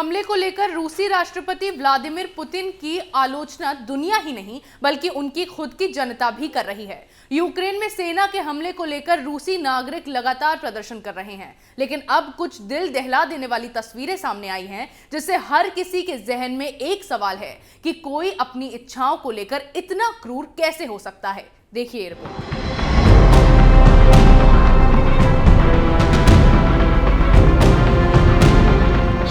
हमले को लेकर रूसी राष्ट्रपति व्लादिमीर पुतिन की आलोचना दुनिया ही नहीं बल्कि उनकी खुद की जनता भी कर रही है। यूक्रेन में सेना के हमले को लेकर रूसी नागरिक लगातार प्रदर्शन कर रहे हैं, लेकिन अब कुछ दिल दहला देने वाली तस्वीरें सामने आई हैं, जिससे हर किसी के जहन में एक सवाल है कि कोई अपनी इच्छाओं को लेकर इतना क्रूर कैसे हो सकता है। देखिए ये रिपोर्ट।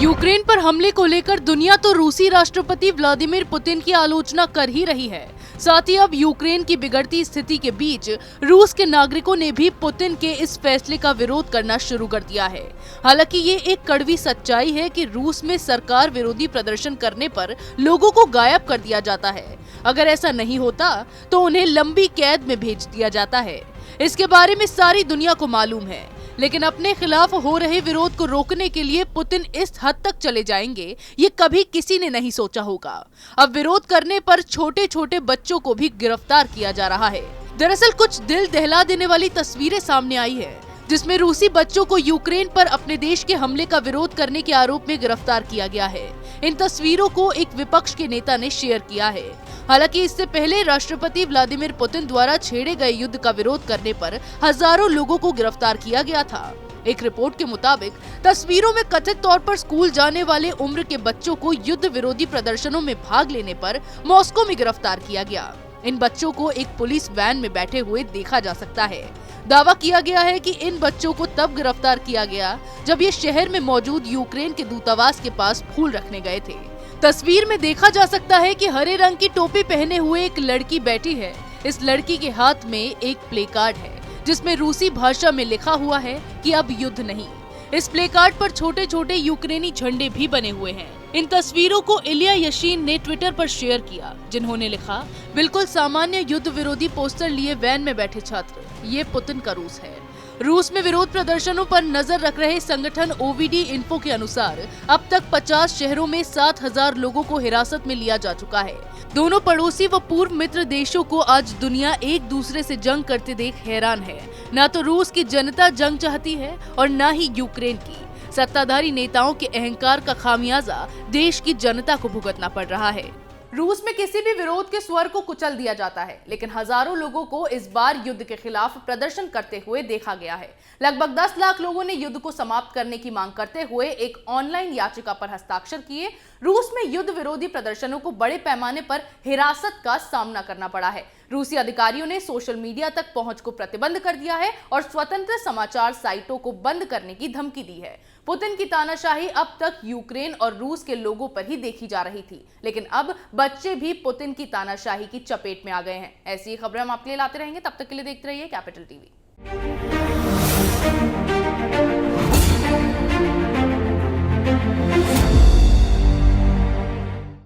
यूक्रेन पर हमले को लेकर दुनिया तो रूसी राष्ट्रपति व्लादिमीर पुतिन की आलोचना कर ही रही है। साथ ही अब यूक्रेन की बिगड़ती स्थिति के बीच रूस के नागरिकों ने भी पुतिन के इस फैसले का विरोध करना शुरू कर दिया है। हालांकि ये एक कड़वी सच्चाई है कि रूस में सरकार विरोधी प्रदर्शन करने पर लोगों को गायब कर दिया जाता है। अगर ऐसा नहीं होता तो उन्हें लंबी कैद में भेज दिया जाता है। इसके बारे में सारी दुनिया को मालूम है, लेकिन अपने खिलाफ हो रहे विरोध को रोकने के लिए पुतिन इस हद तक चले जाएंगे, ये कभी किसी ने नहीं सोचा होगा। अब विरोध करने पर छोटे छोटे बच्चों को भी गिरफ्तार किया जा रहा है। दरअसल कुछ दिल दहला देने वाली तस्वीरें सामने आई है, जिसमें रूसी बच्चों को यूक्रेन पर अपने देश के हमले का विरोध करने के आरोप में गिरफ्तार किया गया है। इन तस्वीरों को एक विपक्ष के नेता ने शेयर किया है। हालांकि इससे पहले राष्ट्रपति व्लादिमीर पुतिन द्वारा छेड़े गए युद्ध का विरोध करने पर हजारों लोगों को गिरफ्तार किया गया था। एक रिपोर्ट के मुताबिक तस्वीरों में कथित तौर पर स्कूल जाने वाले उम्र के बच्चों को युद्ध विरोधी प्रदर्शनों में भाग लेने पर मॉस्को में गिरफ्तार किया गया। इन बच्चों को एक पुलिस वैन में बैठे हुए देखा जा सकता है। दावा किया गया है कि इन बच्चों को तब गिरफ्तार किया गया जब ये शहर में मौजूद यूक्रेन के दूतावास के पास फूल रखने गए थे। तस्वीर में देखा जा सकता है कि हरे रंग की टोपी पहने हुए एक लड़की बैठी है। इस लड़की के हाथ में एक प्ले कार्ड है, जिसमें रूसी भाषा में लिखा हुआ है कि अब युद्ध नहीं। इस प्ले कार्ड पर छोटे छोटे यूक्रेनी झंडे भी बने हुए हैं। इन तस्वीरों को इलिया यशीन ने ट्विटर पर शेयर किया, जिन्होंने लिखा, बिल्कुल सामान्य युद्ध विरोधी पोस्टर लिए वैन में बैठे छात्र, ये पुतिन का रूस है। रूस में विरोध प्रदर्शनों पर नजर रख रहे संगठन ओवीडी इन्फो के अनुसार अब तक 50 शहरों में 7,000 लोगों को हिरासत में लिया जा चुका है। दोनों पड़ोसी व पूर्व मित्र देशों को आज दुनिया एक दूसरे से जंग करते देख हैरान है। न तो रूस की जनता जंग चाहती है और न ही यूक्रेन की। सत्ताधारी नेताओं के अहंकार का खामियाजा देश की जनता को भुगतना पड़ रहा है। रूस में किसी भी विरोध के स्वर को कुचल दिया जाता है, लेकिन हजारों लोगों को इस बार युद्ध के खिलाफ प्रदर्शन करते हुए देखा गया है। लगभग 10 लाख लोगों ने युद्ध को समाप्त करने की मांग करते हुए एक ऑनलाइन याचिका पर हस्ताक्षर किए। रूस में युद्ध विरोधी प्रदर्शनों को बड़े पैमाने पर हिरासत का सामना करना पड़ा है। रूसी अधिकारियों ने सोशल मीडिया तक पहुंच को प्रतिबंध कर दिया है और स्वतंत्र समाचार साइटों को बंद करने की धमकी दी है। पुतिन की तानाशाही अब तक यूक्रेन और रूस के लोगों पर ही देखी जा रही थी, लेकिन अब बच्चे भी पुतिन की तानाशाही की चपेट में आ गए हैं। ऐसी खबरें हम आपके लिए लाते रहेंगे। तब तक के लिए देखते रहिए कैपिटल टीवी।